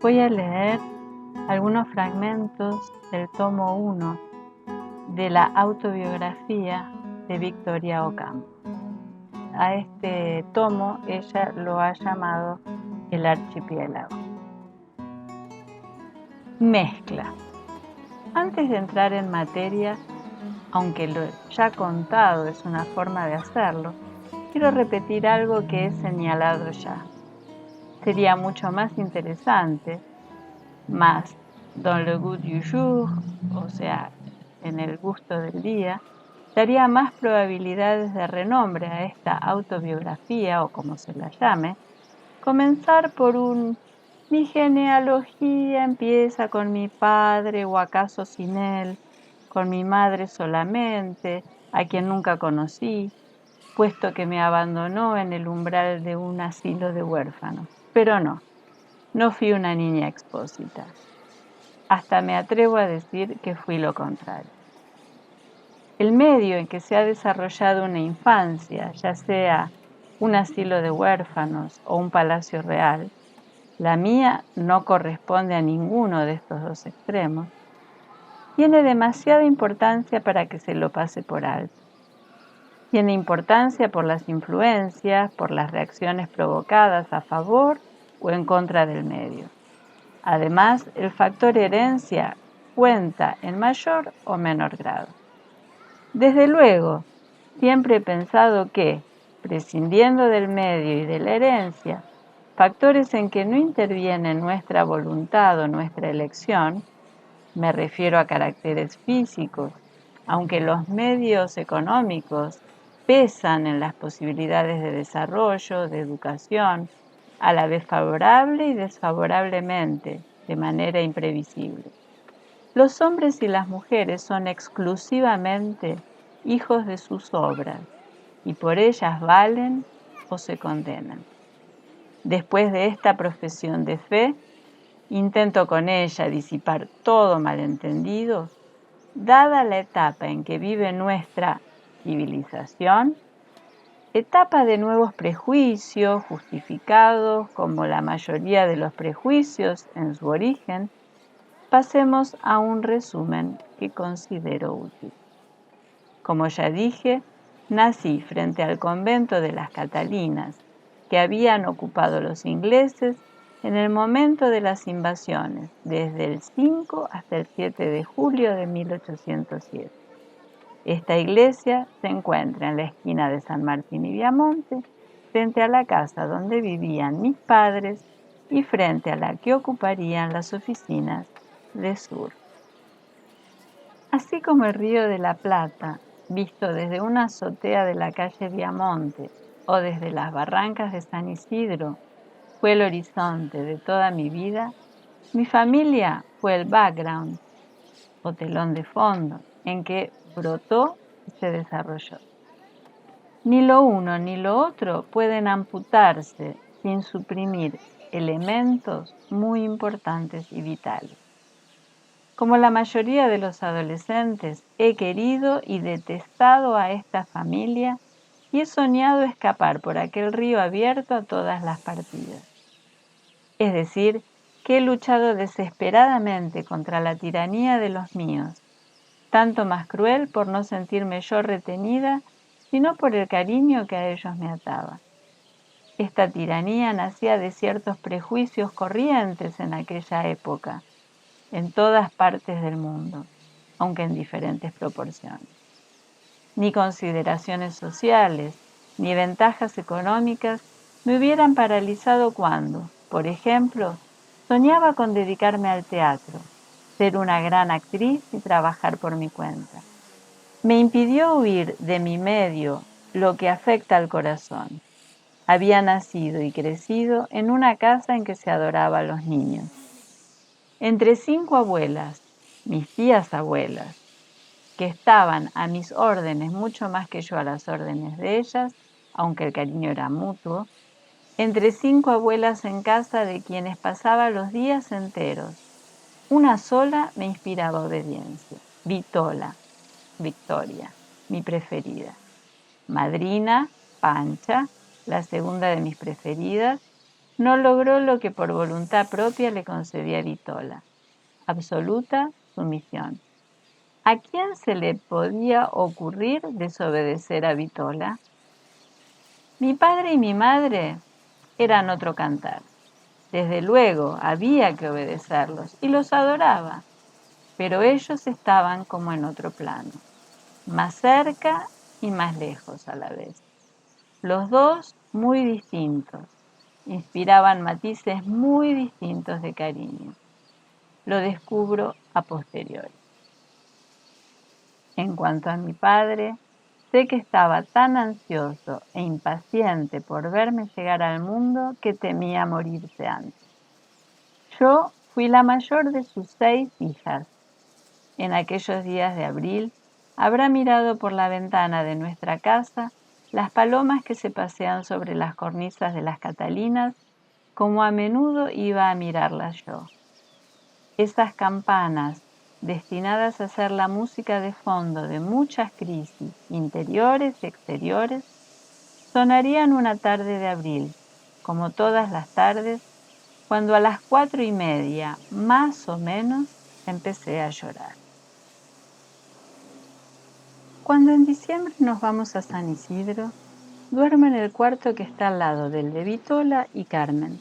Voy a leer algunos fragmentos del tomo 1 de la autobiografía de Victoria Ocampo. A este tomo ella lo ha llamado El Archipiélago. Mezcla. Antes de entrar en materia, aunque lo ya contado es una forma de hacerlo, quiero repetir algo que he señalado ya. Sería mucho más interesante, más dans le goût du jour, o sea, en el gusto del día, daría más probabilidades de renombre a esta autobiografía, o como se la llame, comenzar por mi genealogía empieza con mi padre, o acaso sin él, con mi madre solamente, a quien nunca conocí, puesto que me abandonó en el umbral de un asilo de huérfanos. Pero no fui una niña expósita. Hasta me atrevo a decir que fui lo contrario. El medio en que se ha desarrollado una infancia, ya sea un asilo de huérfanos o un palacio real, la mía no corresponde a ninguno de estos dos extremos, tiene demasiada importancia para que se lo pase por alto. Tiene importancia por las influencias, por las reacciones provocadas a favor o en contra del medio. Además, el factor herencia cuenta en mayor o menor grado. Desde luego, siempre he pensado que, prescindiendo del medio y de la herencia, factores en que no interviene nuestra voluntad o nuestra elección, me refiero a caracteres físicos, aunque los medios económicos pesan en las posibilidades de desarrollo, de educación, a la vez favorable y desfavorablemente, de manera imprevisible. Los hombres y las mujeres son exclusivamente hijos de sus obras y por ellas valen o se condenan. Después de esta profesión de fe, intento con ella disipar todo malentendido, dada la etapa en que vive nuestra civilización, etapa de nuevos prejuicios justificados como la mayoría de los prejuicios en su origen, pasemos a un resumen que considero útil. Como ya dije, nací frente al convento de las Catalinas, que habían ocupado los ingleses en el momento de las invasiones, desde el 5 hasta el 7 de julio de 1807. Esta iglesia se encuentra en la esquina de San Martín y Viamonte, frente a la casa donde vivían mis padres y frente a la que ocuparían las oficinas de Sur. Así como el río de la Plata, visto desde una azotea de la calle Viamonte o desde las barrancas de San Isidro, fue el horizonte de toda mi vida, mi familia fue el background o telón de fondo en que brotó y se desarrolló. Ni lo uno ni lo otro pueden amputarse sin suprimir elementos muy importantes y vitales. Como la mayoría de los adolescentes, he querido y detestado a esta familia y he soñado escapar por aquel río abierto a todas las partidas. Es decir, que he luchado desesperadamente contra la tiranía de los míos, tanto más cruel por no sentirme yo retenida, sino por el cariño que a ellos me ataba. Esta tiranía nacía de ciertos prejuicios corrientes en aquella época, en todas partes del mundo, aunque en diferentes proporciones. Ni consideraciones sociales, ni ventajas económicas me hubieran paralizado cuando, por ejemplo, soñaba con dedicarme al teatro, ser una gran actriz y trabajar por mi cuenta. Me impidió huir de mi medio lo que afecta al corazón. Había nacido y crecido en una casa en que se adoraba a los niños. Entre 5 abuelas, mis tías abuelas, que estaban a mis órdenes mucho más que yo a las órdenes de ellas, aunque el cariño era mutuo, entre 5 abuelas en casa de quienes pasaba los días enteros. Una sola me inspiraba obediencia, Vitola, Victoria, mi preferida. Madrina, Pancha, la segunda de mis preferidas, no logró lo que por voluntad propia le concedía Vitola: absoluta sumisión. ¿A quién se le podía ocurrir desobedecer a Vitola? Mi padre y mi madre eran otro cantar. Desde luego había que obedecerlos y los adoraba, pero ellos estaban como en otro plano, más cerca y más lejos a la vez. Los dos muy distintos, inspiraban matices muy distintos de cariño. Lo descubro a posteriori. En cuanto a mi padre, sé que estaba tan ansioso e impaciente por verme llegar al mundo que temía morirse antes. Yo fui la mayor de sus 6 hijas. En aquellos días de abril, habrá mirado por la ventana de nuestra casa las palomas que se pasean sobre las cornisas de las Catalinas, como a menudo iba a mirarlas yo. Esas campanas, destinadas a ser la música de fondo de muchas crisis, interiores y exteriores, sonarían una tarde de abril, como todas las tardes, cuando a las 4:30, más o menos, empecé a llorar. Cuando en diciembre nos vamos a San Isidro, duermo en el cuarto que está al lado del de Vitola y Carmen.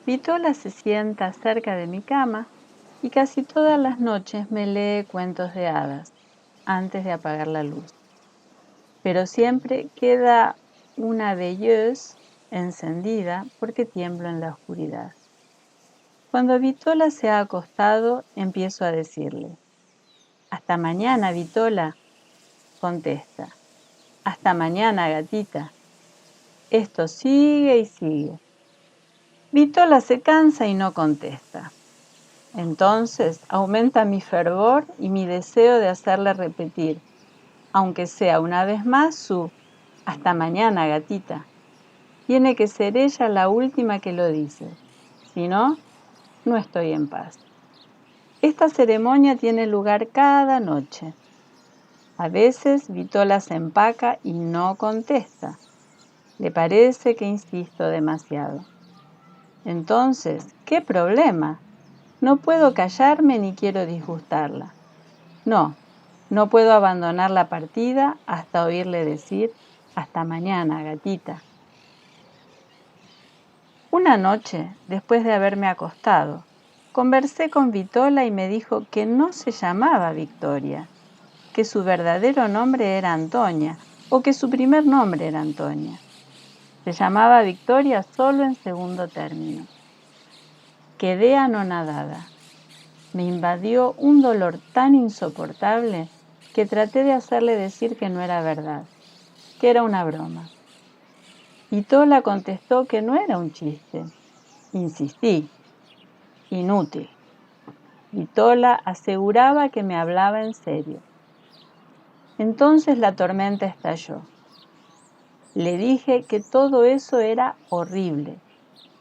Vitola se sienta cerca de mi cama y casi todas las noches me lee cuentos de hadas antes de apagar la luz. Pero siempre queda una veilleuse encendida porque tiemblo en la oscuridad. Cuando Vitola se ha acostado, empiezo a decirle: «Hasta mañana, Vitola». Contesta: «Hasta mañana, gatita». Esto sigue y sigue. Vitola se cansa y no contesta. Entonces aumenta mi fervor y mi deseo de hacerle repetir, aunque sea una vez más, su «Hasta mañana, gatita». Tiene que ser ella la última que lo dice. Si no, no estoy en paz. Esta ceremonia tiene lugar cada noche. A veces Vitola se empaca y no contesta. Le parece que insisto demasiado. Entonces, ¿qué problema? No puedo callarme ni quiero disgustarla. No puedo abandonar la partida hasta oírle decir: «Hasta mañana, gatita». Una noche, después de haberme acostado, conversé con Vitola y me dijo que no se llamaba Victoria, que su verdadero nombre era Antonia, o que su primer nombre era Antonia. Se llamaba Victoria solo en segundo término. Quedé anonadada. Me invadió un dolor tan insoportable que traté de hacerle decir que no era verdad, que era una broma. Vitola contestó que no era un chiste. Insistí. Inútil. Vitola aseguraba que me hablaba en serio. Entonces la tormenta estalló. Le dije que todo eso era horrible,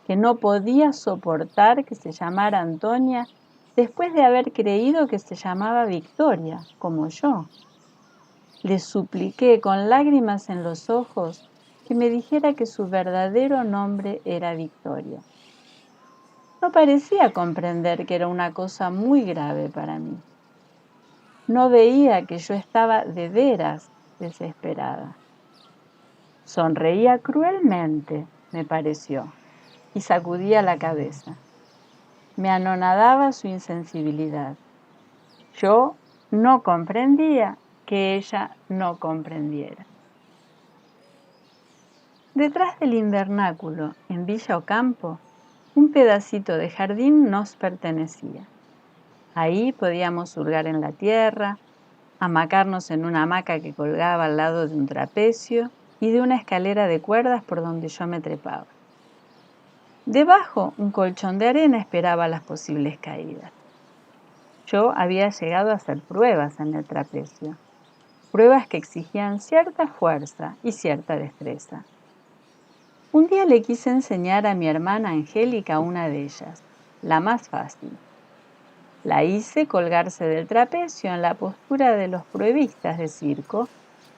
que no podía soportar que se llamara Antonia después de haber creído que se llamaba Victoria, como yo. Le supliqué con lágrimas en los ojos que me dijera que su verdadero nombre era Victoria. No parecía comprender que era una cosa muy grave para mí. No veía que yo estaba de veras desesperada. Sonreía cruelmente, me pareció, y sacudía la cabeza. Me anonadaba su insensibilidad. Yo no comprendía que ella no comprendiera. Detrás del invernáculo, en Villa Ocampo, un pedacito de jardín nos pertenecía. Ahí podíamos hurgar en la tierra, hamacarnos en una hamaca que colgaba al lado de un trapecio y de una escalera de cuerdas por donde yo me trepaba. Debajo, un colchón de arena esperaba las posibles caídas. Yo había llegado a hacer pruebas en el trapecio, pruebas que exigían cierta fuerza y cierta destreza. Un día le quise enseñar a mi hermana Angélica una de ellas, la más fácil. La hice colgarse del trapecio en la postura de los pruebistas de circo,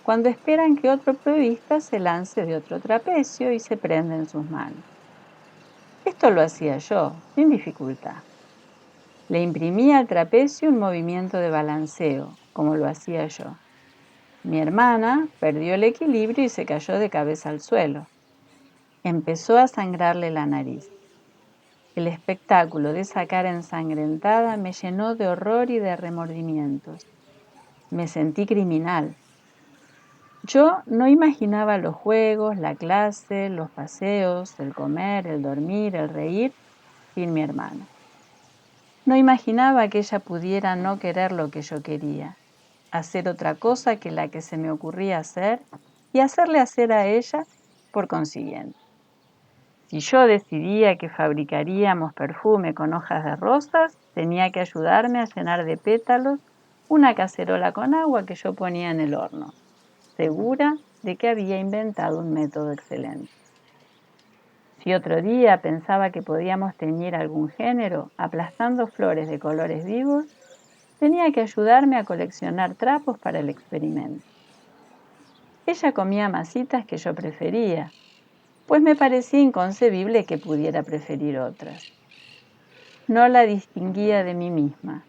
cuando esperan que otro pruebista se lance de otro trapecio y se prenda en sus manos. Esto lo hacía yo, sin dificultad. Le imprimía al trapecio un movimiento de balanceo, como lo hacía yo. Mi hermana perdió el equilibrio y se cayó de cabeza al suelo. Empezó a sangrarle la nariz. El espectáculo de esa cara ensangrentada me llenó de horror y de remordimientos. Me sentí criminal. Yo no imaginaba los juegos, la clase, los paseos, el comer, el dormir, el reír sin mi hermana. No imaginaba que ella pudiera no querer lo que yo quería, hacer otra cosa que la que se me ocurría hacer y hacerle hacer a ella por consiguiente. Si yo decidía que fabricaríamos perfume con hojas de rosas, tenía que ayudarme a llenar de pétalos una cacerola con agua que yo ponía en el horno, segura de que había inventado un método excelente. Si otro día pensaba que podíamos teñir algún género aplastando flores de colores vivos, tenía que ayudarme a coleccionar trapos para el experimento. Ella comía masitas que yo prefería, pues me parecía inconcebible que pudiera preferir otras. No la distinguía de mí misma,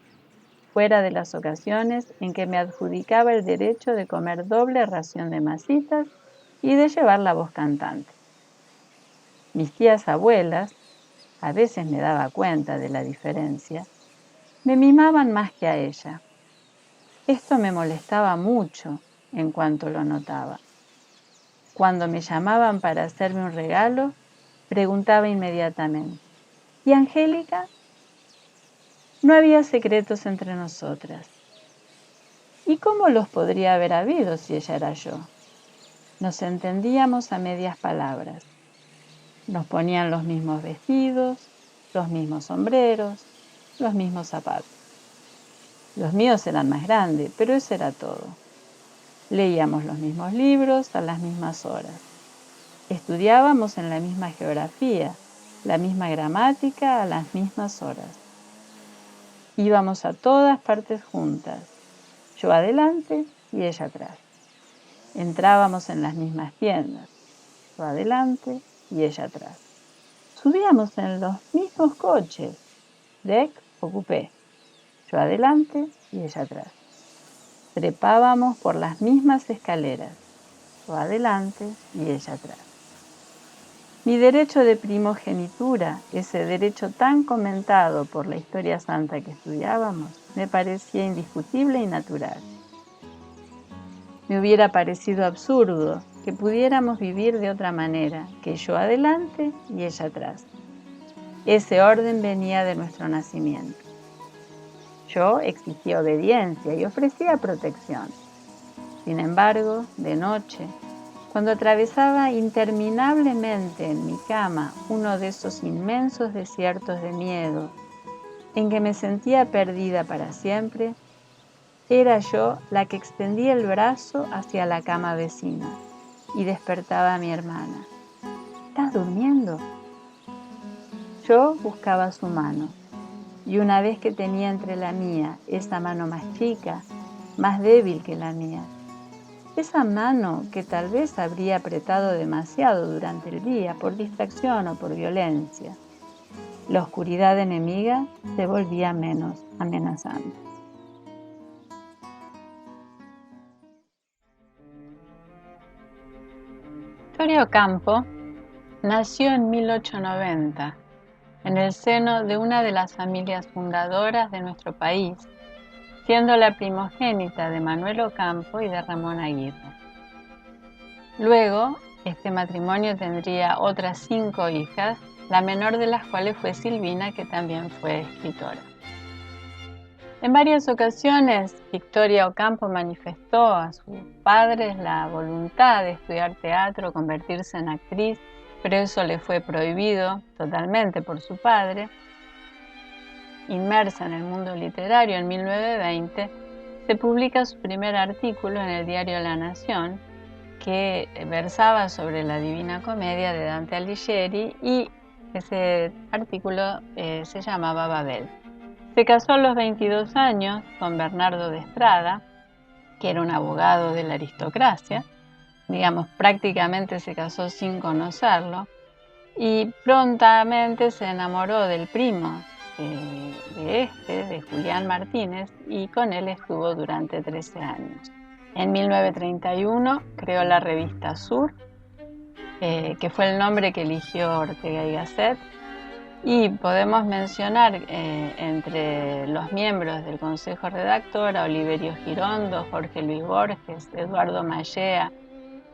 fuera de las ocasiones en que me adjudicaba el derecho de comer doble ración de masitas y de llevar la voz cantante. Mis tías abuelas, a veces me daba cuenta de la diferencia, me mimaban más que a ella. Esto me molestaba mucho en cuanto lo notaba. Cuando me llamaban para hacerme un regalo, preguntaba inmediatamente: ¿y Angélica? No había secretos entre nosotras. ¿Y cómo los podría haber habido si ella era yo? Nos entendíamos a medias palabras. Nos ponían los mismos vestidos, los mismos sombreros, los mismos zapatos. Los míos eran más grandes, pero eso era todo. Leíamos los mismos libros a las mismas horas. Estudiábamos en la misma geografía, la misma gramática a las mismas horas. Íbamos a todas partes juntas, yo adelante y ella atrás. Entrábamos en las mismas tiendas, yo adelante y ella atrás. Subíamos en los mismos coches, deck o coupé, yo adelante y ella atrás. Trepábamos por las mismas escaleras, yo adelante y ella atrás. Mi derecho de primogenitura, ese derecho tan comentado por la historia santa que estudiábamos, me parecía indiscutible y natural. Me hubiera parecido absurdo que pudiéramos vivir de otra manera, que yo adelante y ella atrás. Ese orden venía de nuestro nacimiento. Yo exigía obediencia y ofrecía protección. Sin embargo, de noche, cuando atravesaba interminablemente en mi cama uno de esos inmensos desiertos de miedo en que me sentía perdida para siempre, era yo la que extendía el brazo hacia la cama vecina y despertaba a mi hermana. ¿Estás durmiendo? Yo buscaba su mano y una vez que tenía entre la mía esa mano más chica, más débil que la mía, esa mano que tal vez habría apretado demasiado durante el día por distracción o por violencia, la oscuridad enemiga se volvía menos amenazante. Vittorio Ocampo nació en 1890 en el seno de una de las familias fundadoras de nuestro país, siendo la primogénita de Manuel Ocampo y de Ramón Aguirre. Luego, este matrimonio tendría otras 5 hijas, la menor de las cuales fue Silvina, que también fue escritora. En varias ocasiones, Victoria Ocampo manifestó a sus padres la voluntad de estudiar teatro, convertirse en actriz, pero eso le fue prohibido totalmente por su padre. Inmersa en el mundo literario, en 1920, se publica su primer artículo en el diario La Nación, que versaba sobre la Divina Comedia de Dante Alighieri, y ese artículo se llamaba Babel. Se casó a los 22 años con Bernardo de Estrada, que era un abogado de la aristocracia. Digamos, prácticamente se casó sin conocerlo. y prontamente se enamoró del primo de Julián Martínez, y con él estuvo durante 13 años. En 1931 creó la revista Sur, que fue el nombre que eligió Ortega y Gasset, y podemos mencionar entre los miembros del Consejo Redactor a Oliverio Girondo, Jorge Luis Borges, Eduardo Mallea,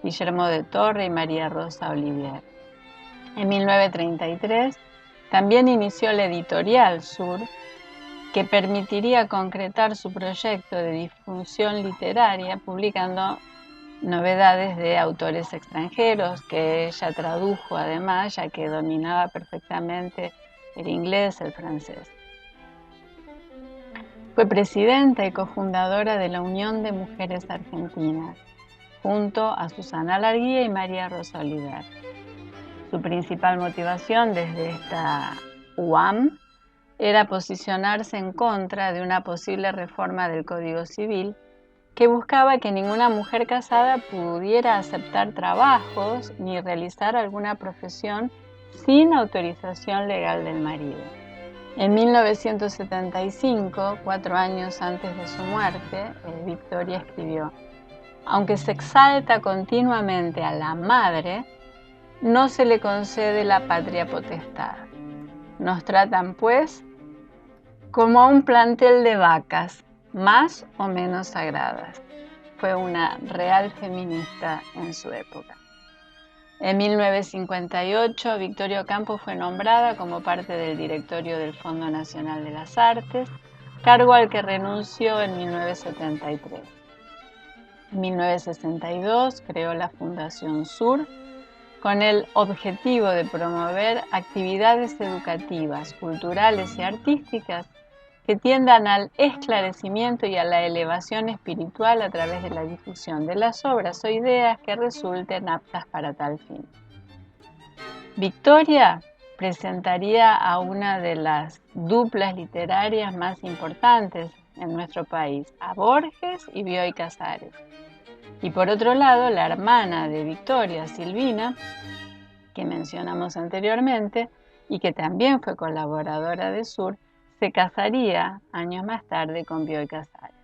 Guillermo de Torre y María Rosa Olivier. En 1933 también inició la editorial Sur, que permitiría concretar su proyecto de difusión literaria publicando novedades de autores extranjeros que ella tradujo además, ya que dominaba perfectamente el inglés, el francés. Fue presidenta y cofundadora de la Unión de Mujeres Argentinas, junto a Susana Larguía y María Rosa Oliver. Su principal motivación desde esta UAM era posicionarse en contra de una posible reforma del Código Civil que buscaba que ninguna mujer casada pudiera aceptar trabajos ni realizar alguna profesión sin autorización legal del marido. En 1975, 4 años antes de su muerte, Victoria escribió: aunque se exalta continuamente a la madre, no se le concede la patria potestad. Nos tratan, pues, como a un plantel de vacas, más o menos sagradas. Fue una real feminista en su época. En 1958, Victoria Ocampo fue nombrada como parte del directorio del Fondo Nacional de las Artes, cargo al que renunció en 1973. En 1962 creó la Fundación Sur, con el objetivo de promover actividades educativas, culturales y artísticas que tiendan al esclarecimiento y a la elevación espiritual a través de la difusión de las obras o ideas que resulten aptas para tal fin. Victoria presentaría a una de las duplas literarias más importantes en nuestro país, a Borges y Bioy Casares. Y por otro lado, la hermana de Victoria, Silvina, que mencionamos anteriormente y que también fue colaboradora de Sur, se casaría años más tarde con Bioy Casares.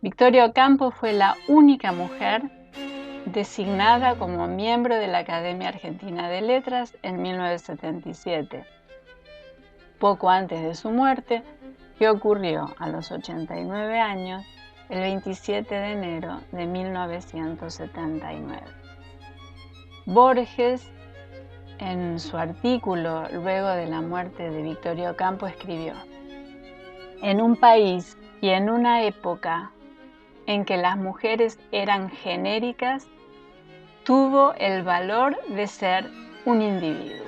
Victoria Ocampo fue la única mujer designada como miembro de la Academia Argentina de Letras en 1977, poco antes de su muerte, que ocurrió a los 89 años, el 27 de enero de 1979. Borges, en su artículo luego de la muerte de Victoria Ocampo, escribió: en un país y en una época en que las mujeres eran genéricas, tuvo el valor de ser un individuo.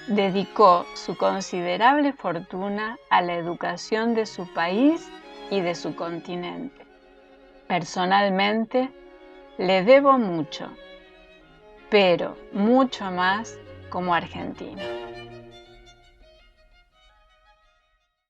Dedicó su considerable fortuna a la educación de su país y de su continente. Personalmente, le debo mucho, pero mucho más como argentino.